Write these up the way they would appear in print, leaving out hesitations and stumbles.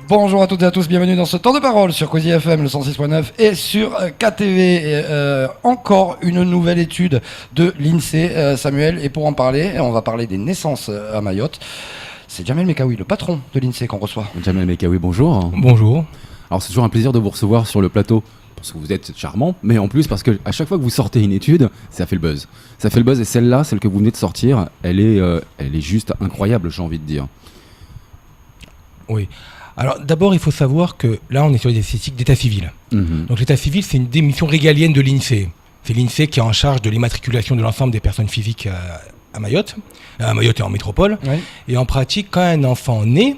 Bonjour à toutes et à tous, bienvenue dans ce temps de parole sur Cozy FM, le 106.9 et sur KTV. Encore une nouvelle étude de l'INSEE, Samuel, et pour en parler, on va parler des naissances à Mayotte. C'est Jamel Mekaoui, le patron de l'INSEE qu'on reçoit. Jamel Mekaoui, bonjour. Bonjour. Alors c'est toujours un plaisir de vous recevoir sur le plateau, parce que vous êtes charmant, mais en plus parce que à chaque fois que vous sortez une étude, ça fait le buzz. Ça fait le buzz et celle-là, celle que vous venez de sortir, elle est juste incroyable, j'ai envie de dire. Oui. Alors d'abord, il faut savoir que là, on est sur les statistiques d'état civil. Donc l'état civil, c'est une des missions régaliennes de l'INSEE. C'est l'INSEE qui est en charge de l'immatriculation de l'ensemble des personnes physiques à Mayotte et en métropole. Oui. Et en pratique, quand un enfant naît,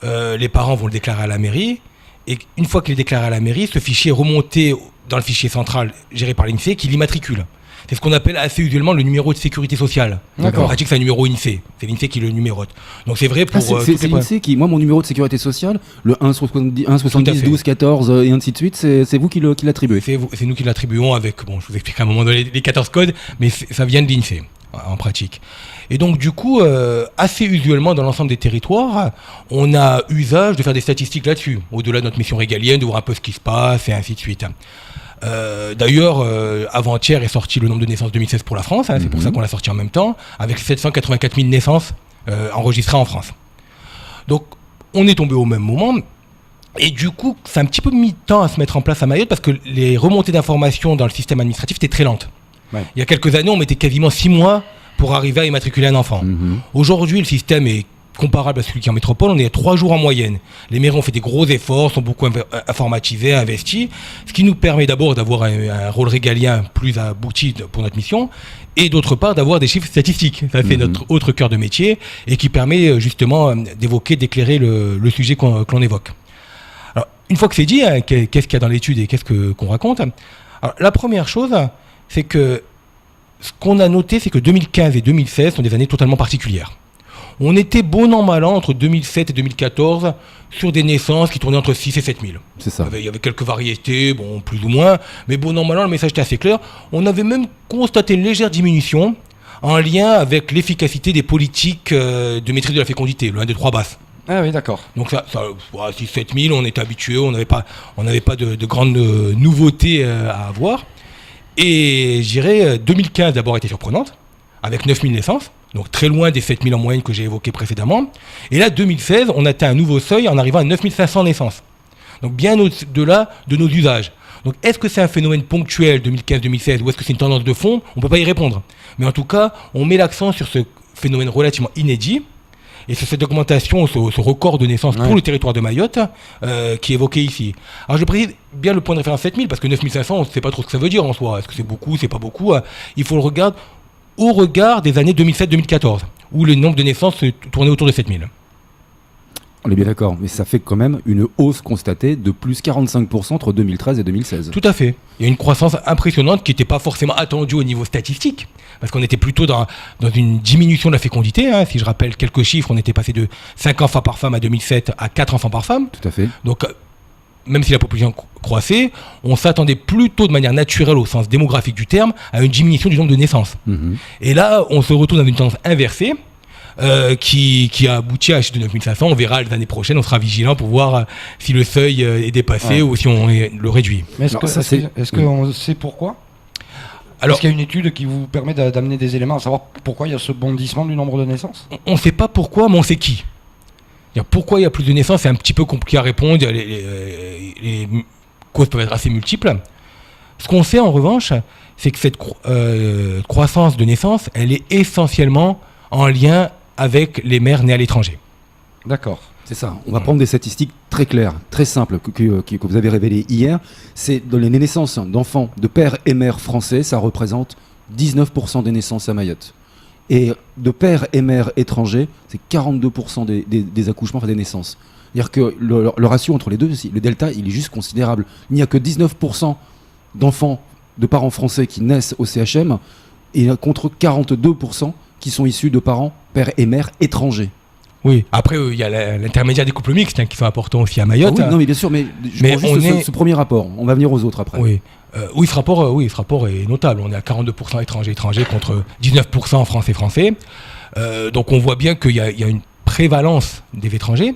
les parents vont le déclarer à la mairie. Et une fois qu'il est déclaré à la mairie, ce fichier est remonté dans le fichier central géré par l'INSEE qui l'immatricule. C'est ce qu'on appelle assez usuellement le numéro de sécurité sociale. En pratique, c'est un numéro INSEE. C'est l'INSEE qui le numérote. Donc c'est vrai pour... c'est l'INSEE qui... Moi, mon numéro de sécurité sociale, le 1,70, 12, 14 et ainsi de suite, c'est vous qui l'attribuez. C'est nous qui l'attribuons avec... Bon, je vous expliquerai à un moment donné les 14 codes, mais ça vient de l'INSEE en pratique. Et donc du coup, assez usuellement dans l'ensemble des territoires, on a usage de faire des statistiques là-dessus, au-delà de notre mission régalienne, de voir un peu ce qui se passe et ainsi de suite. D'ailleurs, avant-hier est sorti le nombre de naissances 2016 pour la France, c'est pour ça qu'on l'a sorti en même temps, avec 784 000 naissances enregistrées en France. Donc on est tombé au même moment, et du coup, ça a un petit peu mis de temps à se mettre en place à Mayotte, parce que les remontées d'informations dans le système administratif étaient très lentes. Ouais. Il y a quelques années, on mettait quasiment 6 mois pour arriver à immatriculer un enfant. Aujourd'hui, le système est comparable à celui qui est en métropole, on est à 3 jours en moyenne. Les mairies ont fait des gros efforts, sont beaucoup informatisés, investis, ce qui nous permet d'abord d'avoir un rôle régalien plus abouti pour notre mission, et d'autre part d'avoir des chiffres statistiques. Ça fait notre autre cœur de métier, et qui permet justement d'évoquer, d'éclairer le sujet que l'on évoque. Alors, une fois que c'est dit, qu'est-ce qu'il y a dans l'étude et qu'est-ce qu'on raconte ? Alors, la première chose, c'est que ce qu'on a noté, c'est que 2015 et 2016 sont des années totalement particulières. On était bon an mal an entre 2007 et 2014 sur des naissances qui tournaient entre 6 et 7 000. C'est ça. Il y avait quelques variétés, bon, plus ou moins, mais bon an mal an, le message était assez clair. On avait même constaté une légère diminution en lien avec l'efficacité des politiques de maîtrise de la fécondité, le 1, 2, 3 basse. Ah oui, d'accord. Donc ça 6, 7 000, on était habitués, on n'avait pas de grandes nouveautés à avoir. Et je dirais 2015 d'abord était surprenante, avec 9 000 naissances. Donc très loin des 7 000 en moyenne que j'ai évoqué précédemment. Et là, 2016, on atteint un nouveau seuil en arrivant à 9 500 naissances. Donc bien au-delà de nos usages. Donc est-ce que c'est un phénomène ponctuel 2015-2016 ou est-ce que c'est une tendance de fond ? On ne peut pas y répondre. Mais en tout cas, on met l'accent sur ce phénomène relativement inédit et sur cette augmentation, ce record de naissances pour le territoire de Mayotte qui est évoqué ici. Alors je précise bien le point de référence 7 000 parce que 9 500, on ne sait pas trop ce que ça veut dire en soi. Est-ce que c'est beaucoup, c'est pas beaucoup ? Il faut le regarder au regard des années 2007-2014, où le nombre de naissances tournait autour de 7 000. On est bien d'accord, mais ça fait quand même une hausse constatée de plus 45% entre 2013 et 2016. Tout à fait. Il y a une croissance impressionnante qui n'était pas forcément attendue au niveau statistique, parce qu'on était plutôt dans une diminution de la fécondité. Si je rappelle quelques chiffres, on était passé de 5 enfants par femme à 2007 à 4 enfants par femme. Tout à fait. Donc, même si la population croissait, on s'attendait plutôt de manière naturelle au sens démographique du terme à une diminution du nombre de naissances. Et là, on se retrouve dans une tendance inversée qui a abouti à un chiffre de 9 500. On verra les années prochaines, on sera vigilant pour voir si le seuil est dépassé ou si on le réduit. Mais est-ce qu'on sait pourquoi ? Alors, est-ce qu'il y a une étude qui vous permet d'amener des éléments à savoir pourquoi il y a ce bondissement du nombre de naissances ? On ne sait pas pourquoi, mais on sait qui. Pourquoi il y a plus de naissances, c'est un petit peu compliqué à répondre, les causes peuvent être assez multiples. Ce qu'on sait en revanche, c'est que cette croissance de naissance, elle est essentiellement en lien avec les mères nées à l'étranger. D'accord. C'est ça, on va prendre des statistiques très claires, très simples, que vous avez révélées hier. C'est dans les naissances d'enfants de pères et mères français, ça représente 19% des naissances à Mayotte. Et de pères et mères étrangers, c'est 42% des accouchements, enfin des naissances. C'est-à-dire que le ratio entre les deux, le delta, il est juste considérable. Il n'y a que 19% d'enfants de parents français qui naissent au CHM, et contre 42% qui sont issus de parents, pères et mères étrangers. Oui, après, il y a l'intermédiaire des couples mixtes qui sont importants aussi à Mayotte. Ah oui, non, mais bien sûr, mais je prends juste ce premier rapport. On va venir aux autres après. Oui. Oui, ce rapport est notable. On est à 42% étrangers contre 19% français. Donc on voit bien qu'il y a une prévalence des étrangers.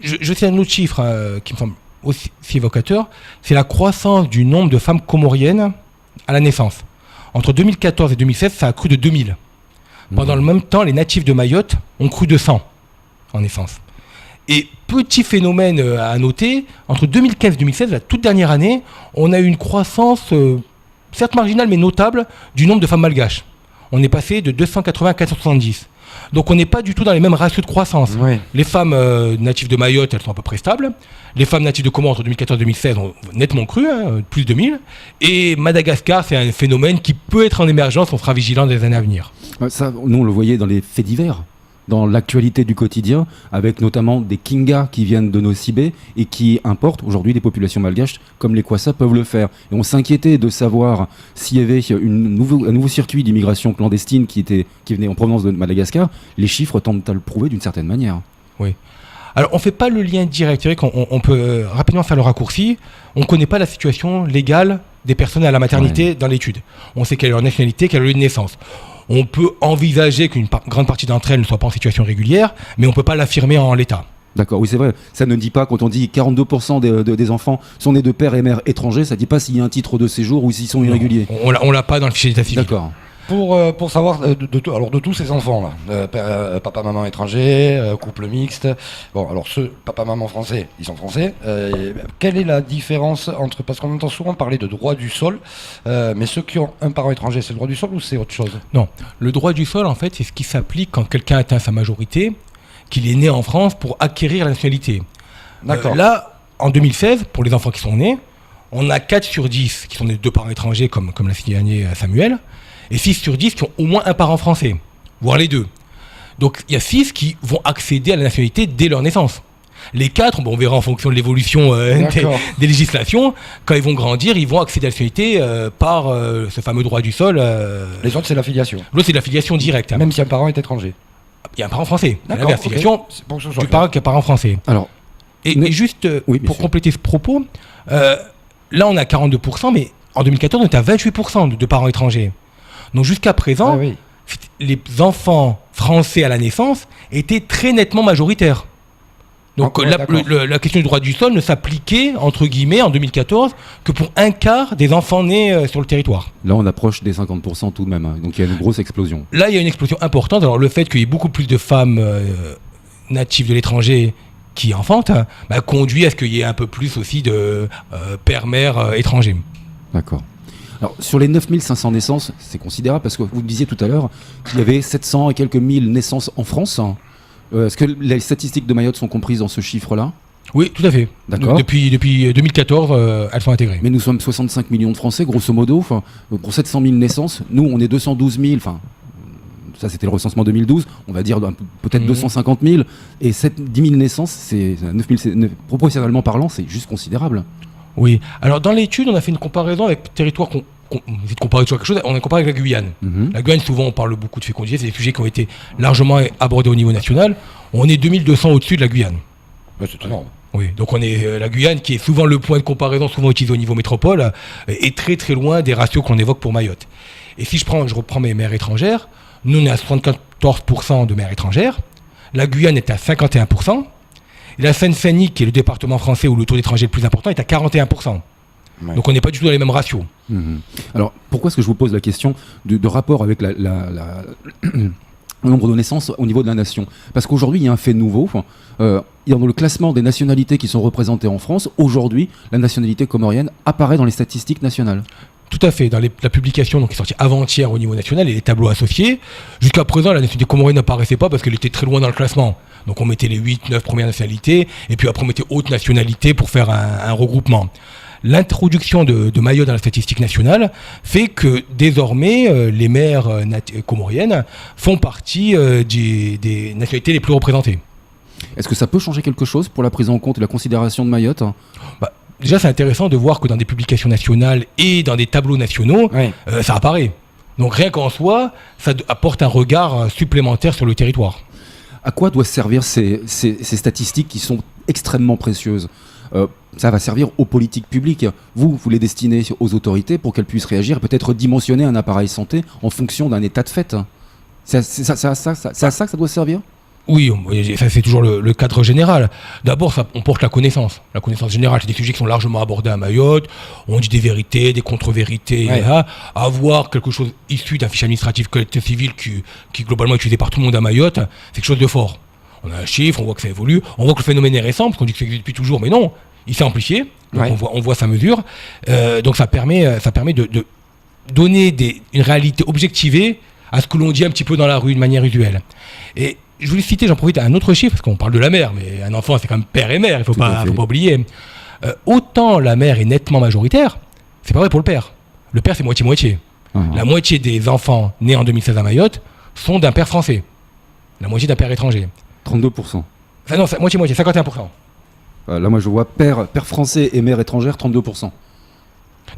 Je sais un autre chiffre qui me semble aussi évocateur, c'est la croissance du nombre de femmes comoriennes à la naissance. Entre 2014 et 2016, ça a cru de 2000. Pendant le même temps, les natifs de Mayotte ont cru de 100 en naissance. Et petit phénomène à noter, entre 2015 et 2016, la toute dernière année, on a eu une croissance, certes marginale mais notable, du nombre de femmes malgaches. On est passé de 280 à 470. Donc on n'est pas du tout dans les mêmes ratios de croissance. Oui. Les femmes natives de Mayotte, elles sont à peu près stables. Les femmes natives de Comores entre 2014 et 2016 ont nettement cru, plus de 1000. Et Madagascar, c'est un phénomène qui peut être en émergence, on sera vigilant dans les années à venir. Ça, nous, on le voyait dans les faits divers, dans l'actualité du quotidien, avec notamment des Kinga qui viennent de Nosibé et qui importent aujourd'hui des populations malgaches comme les Kwassa peuvent le faire. Et on s'inquiétait de savoir s'il y avait un nouveau circuit d'immigration clandestine qui venait en provenance de Madagascar. Les chiffres tentent à le prouver d'une certaine manière. Oui. Alors, on ne fait pas le lien direct. C'est vrai qu'on peut rapidement faire le raccourci. On ne connaît pas la situation légale des personnes à la maternité dans l'étude. On sait quelle est leur nationalité, quel est leur lieu de naissance. On peut envisager qu'une grande partie d'entre elles ne soient pas en situation régulière, mais on ne peut pas l'affirmer en l'état. D'accord, oui c'est vrai. Ça ne dit pas, quand on dit 42% des enfants sont nés de pères et mères étrangers, ça ne dit pas s'il y a un titre de séjour ou s'ils sont irréguliers. On l'a pas dans le fichier d'état civil. D'accord. Pour savoir de tous ces enfants là, papa maman étranger, couple mixte, bon alors ceux papa maman français, ils sont français. Quelle est la différence entre, parce qu'on entend souvent parler de droit du sol, mais ceux qui ont un parent étranger, c'est le droit du sol ou c'est autre chose? Non, le droit du sol en fait c'est ce qui s'applique quand quelqu'un atteint sa majorité, qu'il est né en France pour acquérir la nationalité. D'accord. Là en 2016 pour les enfants qui sont nés, on a 4 sur 10 qui sont nés de 2 parents étrangers comme l'a signé Samuel. Et 6 sur 10 qui ont au moins un parent français, voire les deux. Donc il y a 6 qui vont accéder à la nationalité dès leur naissance. Les 4, on verra en fonction de l'évolution des législations, quand ils vont grandir, ils vont accéder à la nationalité par ce fameux droit du sol. Les autres, c'est l'affiliation. L'autre, c'est l'affiliation directe. Même si un parent est étranger. Il y a un parent français. D'accord, l'affiliation du parent qui est parent français. Alors, et juste pour compléter ce propos, là on a 42%, mais en 2014 on était à 28% de parents étrangers. Donc jusqu'à présent, les enfants français à la naissance étaient très nettement majoritaires. Donc la question du droit du sol ne s'appliquait, entre guillemets, en 2014, que pour un quart des enfants nés sur le territoire. Là, on approche des 50% tout de même, hein. Donc il y a une grosse explosion. Là, il y a une explosion importante. Alors le fait qu'il y ait beaucoup plus de femmes natives de l'étranger qui enfantent conduit à ce qu'il y ait un peu plus aussi de pères-mères étrangers. D'accord. Alors, sur les 9500 naissances, c'est considérable parce que vous le disiez tout à l'heure qu'il y avait 700 et quelques mille naissances en France. Est-ce que les statistiques de Mayotte sont comprises dans ce chiffre-là? Oui, tout à fait. D'accord. Depuis 2014, elles sont intégrées. Mais nous sommes 65 millions de Français, grosso modo. Pour 700 000 naissances, nous, on est 212 000. Ça, c'était le recensement 2012. On va dire peut-être 250 000. Et 10 000 naissances, c'est 9 000, proportionnellement parlant, c'est juste considérable. Oui. Alors, dans l'étude, on a fait une comparaison avec territoires on essaie de comparer toujours quelque chose, on a comparé avec la Guyane. La Guyane, souvent, on parle beaucoup de fécondité, c'est des sujets qui ont été largement abordés au niveau national. On est 2200 au-dessus de la Guyane. Ouais, c'est énorme. Oui, donc on est la Guyane, qui est souvent le point de comparaison, souvent utilisé au niveau métropole, est très très loin des ratios qu'on évoque pour Mayotte. Et si je reprends mes mères étrangères, nous on est à 74% de mères étrangères, la Guyane est à 51%, et la Seine-Saint-Denis, qui est le département français où le taux d'étrangers le plus important, est à 41%. Ouais. Donc on n'est pas du tout dans les mêmes ratios. Alors pourquoi est-ce que je vous pose la question de rapport avec le nombre de naissances au niveau de la nation? Parce qu'aujourd'hui il y a un fait nouveau, dans le classement des nationalités qui sont représentées en France, aujourd'hui la nationalité comorienne apparaît dans les statistiques nationales. Tout à fait, dans la publication qui est sortie avant-hier au niveau national et les tableaux associés, jusqu'à présent la nationalité comorienne n'apparaissait pas parce qu'elle était très loin dans le classement. Donc on mettait les 8-9 premières nationalités et puis après on mettait haute nationalité pour faire un regroupement. L'introduction de Mayotte dans la statistique nationale fait que désormais les mères comoriennes font partie des nationalités les plus représentées. Est-ce que ça peut changer quelque chose pour la prise en compte et la considération de Mayotte? Déjà c'est intéressant de voir que dans des publications nationales et dans des tableaux nationaux, ça apparaît. Donc rien qu'en soi, ça apporte un regard supplémentaire sur le territoire. À quoi doivent servir ces statistiques qui sont extrêmement précieuses? Ça va servir aux politiques publiques. Vous les destinez aux autorités pour qu'elles puissent réagir et peut-être dimensionner un appareil santé en fonction d'un état de fait. C'est à ça que ça doit servir? Oui, ça c'est toujours le cadre général. D'abord, on porte la connaissance générale. C'est des sujets qui sont largement abordés à Mayotte. On dit des vérités, des contre-vérités. Ouais. Avoir quelque chose issu d'un fichier administratif collectif civil qui globalement est utilisé par tout le monde à Mayotte, c'est quelque chose de fort. On a un chiffre, on voit que ça évolue, on voit que le phénomène est récent, parce qu'on dit que ça existe depuis toujours, mais non, il s'est amplifié. Donc Ouais. on voit sa mesure. Donc ça permet de donner une réalité objectivée à ce que l'on dit un petit peu dans la rue de manière usuelle. Et je voulais citer, j'en profite, un autre chiffre, parce qu'on parle de la mère, mais un enfant c'est quand même père et mère, il ne faut pas oublier. Autant la mère est nettement majoritaire, c'est pas vrai pour le père. Le père c'est moitié-moitié. La moitié des enfants nés en 2016 à Mayotte sont d'un père français. La moitié d'un père étranger. 32%. Enfin non, c'est moitié-moitié, 51%. Là, moi, je vois père français et mère étrangère, 32%.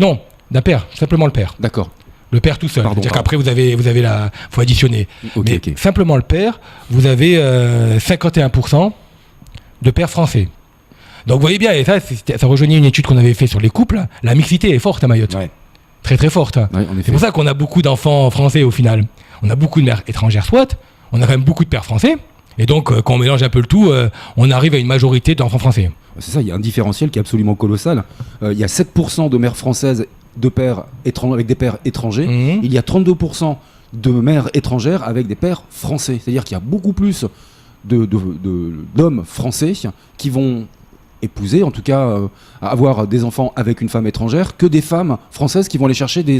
Non, d'un père, simplement le père. D'accord. Le père tout seul. C'est-à-dire qu'après, vous avez faut additionner. Okay, mais simplement le père, vous avez 51% de pères français. Donc vous voyez bien, et ça rejoignait une étude qu'on avait fait sur les couples. La mixité est forte à Mayotte. Ouais. Très très forte. Ouais, c'est pour ça qu'on a beaucoup d'enfants français au final. On a beaucoup de mères étrangères, soit. On a quand même beaucoup de pères français. Et donc, quand on mélange un peu le tout, on arrive à une majorité d'enfants français. C'est ça, il y a un différentiel qui est absolument colossal. Il y a 7% de mères françaises avec des pères étrangers. Mmh. Il y a 32% de mères étrangères avec des pères français. C'est-à-dire qu'il y a beaucoup plus d'hommes français qui vont épouser, en tout cas avoir des enfants avec une femme étrangère, que des femmes françaises qui vont aller chercher des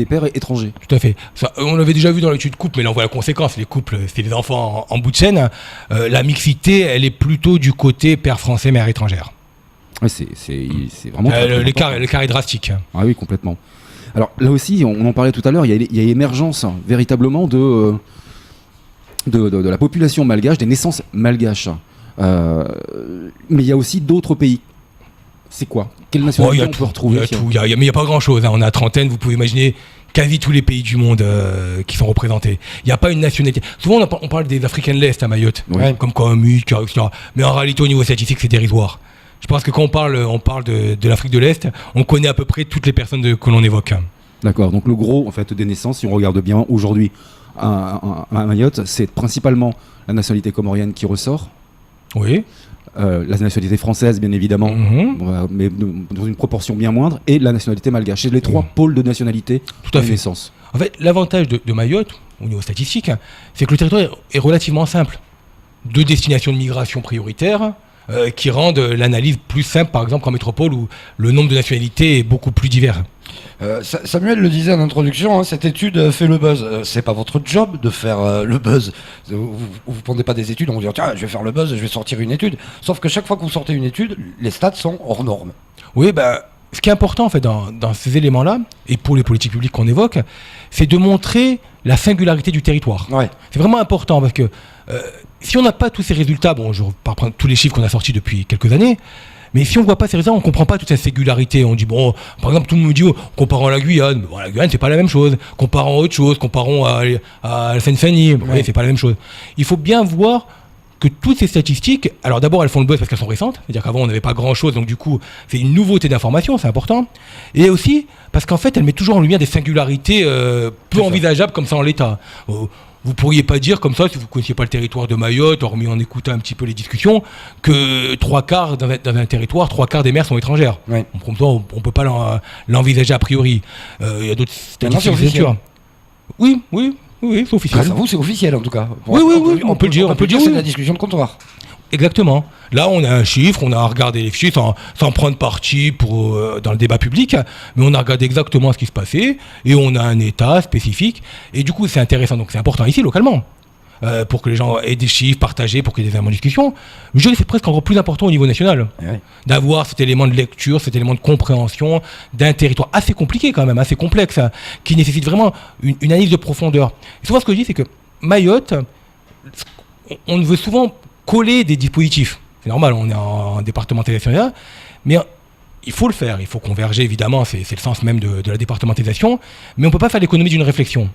pères étrangers. Tout à fait. Ça, on l'avait déjà vu dans l'étude couple, mais là on voit la conséquence. Les couples, c'est des enfants en bout de chaîne. La mixité, elle est plutôt du côté père français, mère étrangère. Ouais, c'est vraiment... l'écart est drastique. Ah oui, complètement. Alors là aussi, on en parlait tout à l'heure, il y a l'émergence véritablement de la population malgache, des naissances malgaches. Mais il y a aussi d'autres pays. C'est quoi? Quelle nationalité on peut retrouver? Mais il n'y a pas grand-chose. On a trentaine, vous pouvez imaginer quasi tous les pays du monde qui sont représentés. Il n'y a pas une nationalité. Souvent, on parle des Africains de l'Est à Mayotte, comme Kwame, etc. Mais en réalité, au niveau statistique, c'est dérisoire. Je pense que quand on parle de l'Afrique de l'Est, on connaît à peu près toutes les personnes que l'on évoque. D'accord. Donc le gros en fait, des naissances, si on regarde bien aujourd'hui à Mayotte, c'est principalement la nationalité comorienne qui ressort. Oui. La nationalité française, bien évidemment, mais dans une proportion bien moindre, et la nationalité malgache. C'est les trois pôles de nationalité tout à fait. naissance. En fait, l'avantage de Mayotte, au niveau statistique, c'est que le territoire est relativement simple. 2 destinations de migration prioritaires qui rendent l'analyse plus simple, par exemple, qu'en métropole où le nombre de nationalités est beaucoup plus divers. Samuel le disait en introduction, hein, cette étude fait le buzz. C'est pas votre job de faire le buzz. Vous prenez pas des études, on vous dit tiens, je vais faire le buzz, je vais sortir une étude. Sauf que chaque fois que vous sortez une étude, les stats sont hors normes. Oui, ce qui est important en fait dans ces éléments-là, et pour les politiques publiques qu'on évoque, c'est de montrer la singularité du territoire. Ouais. C'est vraiment important parce que si on n'a pas tous ces résultats, je ne vais pas prendre tous les chiffres qu'on a sortis depuis quelques années, mais si on ne voit pas ces résultats, on ne comprend pas toute cette singularité. On dit, par exemple, tout le monde me dit, comparons à la Guyane, la Guyane, c'est pas la même chose. Comparons à autre chose, comparons à la Seine-Saint-Denis, c'est pas la même chose. Il faut bien voir que toutes ces statistiques, alors d'abord elles font le buzz parce qu'elles sont récentes, c'est-à-dire qu'avant on n'avait pas grand-chose, donc du coup c'est une nouveauté d'information, c'est important, et aussi parce qu'en fait elles mettent toujours en lumière des singularités peu envisageables comme ça en l'état. Vous pourriez pas dire comme ça, si vous ne connaissiez pas le territoire de Mayotte, hormis en écoutant un petit peu les discussions, que 3/4 dans un territoire, 3/4 des mères sont étrangères. Ouais. On ne peut pas l'envisager a priori. Il y a d'autres statistiques, bien sûr. Oui, c'est officiel. Grâce à vous, c'est officiel en tout cas. Oui, on peut le dire. C'est de la discussion de comptoir. Exactement. Là, on a un chiffre, on a regardé les chiffres sans prendre parti dans le débat public, mais on a regardé exactement ce qui se passait et on a un état spécifique. Et du coup, c'est intéressant. Donc, c'est important ici, localement, pour que les gens aient des chiffres partagés, pour qu'il y ait des éléments de discussion. Mais je dirais que c'est presque encore plus important au niveau national, d'avoir cet élément de lecture, cet élément de compréhension d'un territoire assez compliqué quand même, assez complexe, qui nécessite vraiment une analyse de profondeur. Et souvent, ce que je dis, c'est que Mayotte, on veut souvent coller des dispositifs. C'est normal, on est en départementalisation, mais il faut le faire, il faut converger évidemment, c'est le sens même de la départementalisation, mais on ne peut pas faire l'économie d'une réflexion.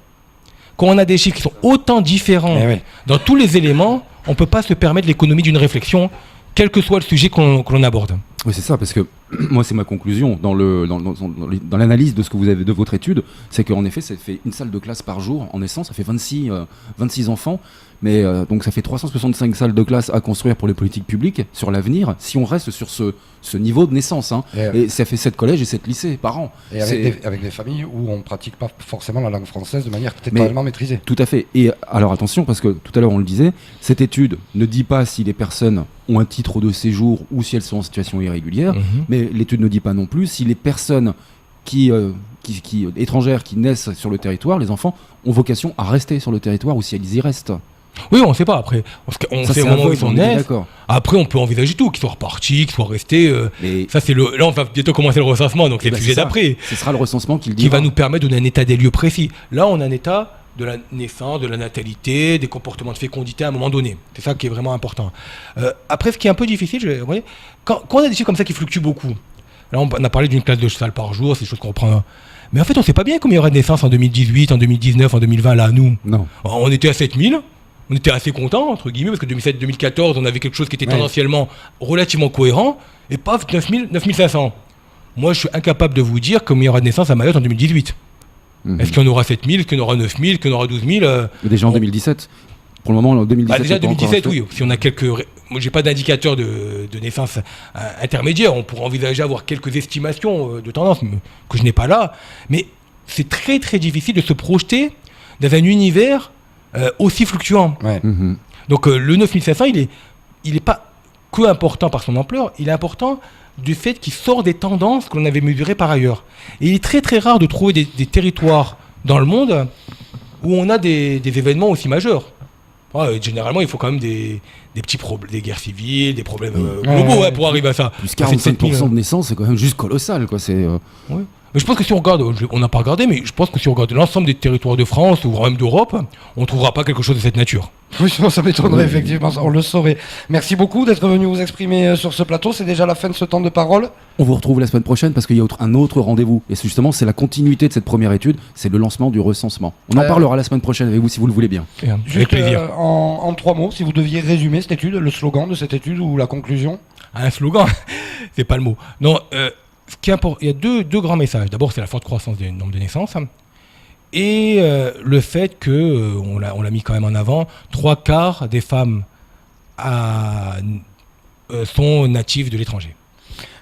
quand on a des chiffres qui sont autant différents dans tous les éléments, on ne peut pas se permettre l'économie d'une réflexion, quel que soit le sujet que l'on aborde. Oui, c'est ça, parce que moi, c'est ma conclusion dans l'analyse de ce que vous avez de votre étude, c'est qu'en effet, ça fait une salle de classe par jour en naissance, ça fait 26 enfants, mais donc ça fait 365 salles de classe à construire pour les politiques publiques sur l'avenir, si on reste sur ce niveau de naissance. Hein. Et ça fait 7 collèges et 7 lycées par an. Et avec des familles où on ne pratique pas forcément la langue française de manière totalement maîtrisée. Tout à fait. Et alors attention, parce que tout à l'heure on le disait, cette étude ne dit pas si les personnes ont un titre de séjour ou si elles sont en situation irrégulière, mais l'étude ne dit pas non plus si les personnes étrangères qui naissent sur le territoire, les enfants, ont vocation à rester sur le territoire ou si elles y restent. Oui, on ne sait pas. Après, on sait au moment où ils sont nés. Après, on peut envisager tout, qu'ils soient repartis, qu'ils soient restés. Ça, là, on va bientôt commencer le recensement, donc c'est le sujet d'après. Ce sera le recensement qui va nous permettre de donner un état des lieux précis. Là, on a un état de la naissance, de la natalité, des comportements de fécondité à un moment donné. C'est ça qui est vraiment important. Après, ce qui est un peu difficile, quand on a des chiffres comme ça qui fluctuent beaucoup, là, on a parlé d'une classe de cheval par jour, c'est des choses qu'on reprend. Mais en fait, on ne sait pas bien combien il y aura de naissances en 2018, en 2019, en 2020, là, nous. Non. On était à 7000. On était assez contents, entre guillemets, parce que 2007-2014, on avait quelque chose qui était tendanciellement relativement cohérent, et paf, 9500. Moi, je suis incapable de vous dire combien il y aura de naissances à Mayotte en 2018. Est-ce qu'il y en aura 7000, est-ce qu'il y en aura 9000, est-ce qu'il y en aura 12000 Déjà en 2017. Pour le moment, en 2017. Déjà 2017, oui. Si on a quelques. Moi, j'ai pas d'indicateur de naissance intermédiaire. On pourrait envisager avoir quelques estimations de tendance que je n'ai pas là. Mais c'est très très difficile de se projeter dans un univers aussi fluctuant. Donc le 9500, il est pas que important par son ampleur, il est important du fait qu'il sort des tendances que l'on avait mesurées par ailleurs. Et il est très très rare de trouver des territoires dans le monde où on a des événements aussi majeurs. Généralement, il faut quand même des petits problèmes, des guerres civiles, des problèmes globaux pour arriver à ça. Plus 45% de naissance, c'est quand même juste colossal, quoi. Mais je pense que si on regarde, on n'a pas regardé, mais je pense que si on regarde l'ensemble des territoires de France ou même d'Europe, on ne trouvera pas quelque chose de cette nature. Oui, ça m'étonnerait, effectivement, on le saurait. Merci beaucoup d'être venu vous exprimer sur ce plateau. C'est déjà la fin de ce temps de parole. On vous retrouve la semaine prochaine parce qu'il y a un autre rendez-vous. Et justement, c'est la continuité de cette première étude, c'est le lancement du recensement. On en parlera la semaine prochaine avec vous si vous le voulez bien. Avec plaisir. En 3 mots, si vous deviez résumer cette étude, le slogan de cette étude ou la conclusion. Un slogan, c'est pas le mot. Non, ce qui est important, il y a deux grands messages. D'abord, c'est la forte croissance du nombre de naissances. Et le fait que, on l'a mis quand même en avant, 3/4 des femmes sont natives de l'étranger.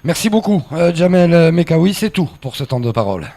Merci beaucoup, Jamel Mekaoui. C'est tout pour ce temps de parole.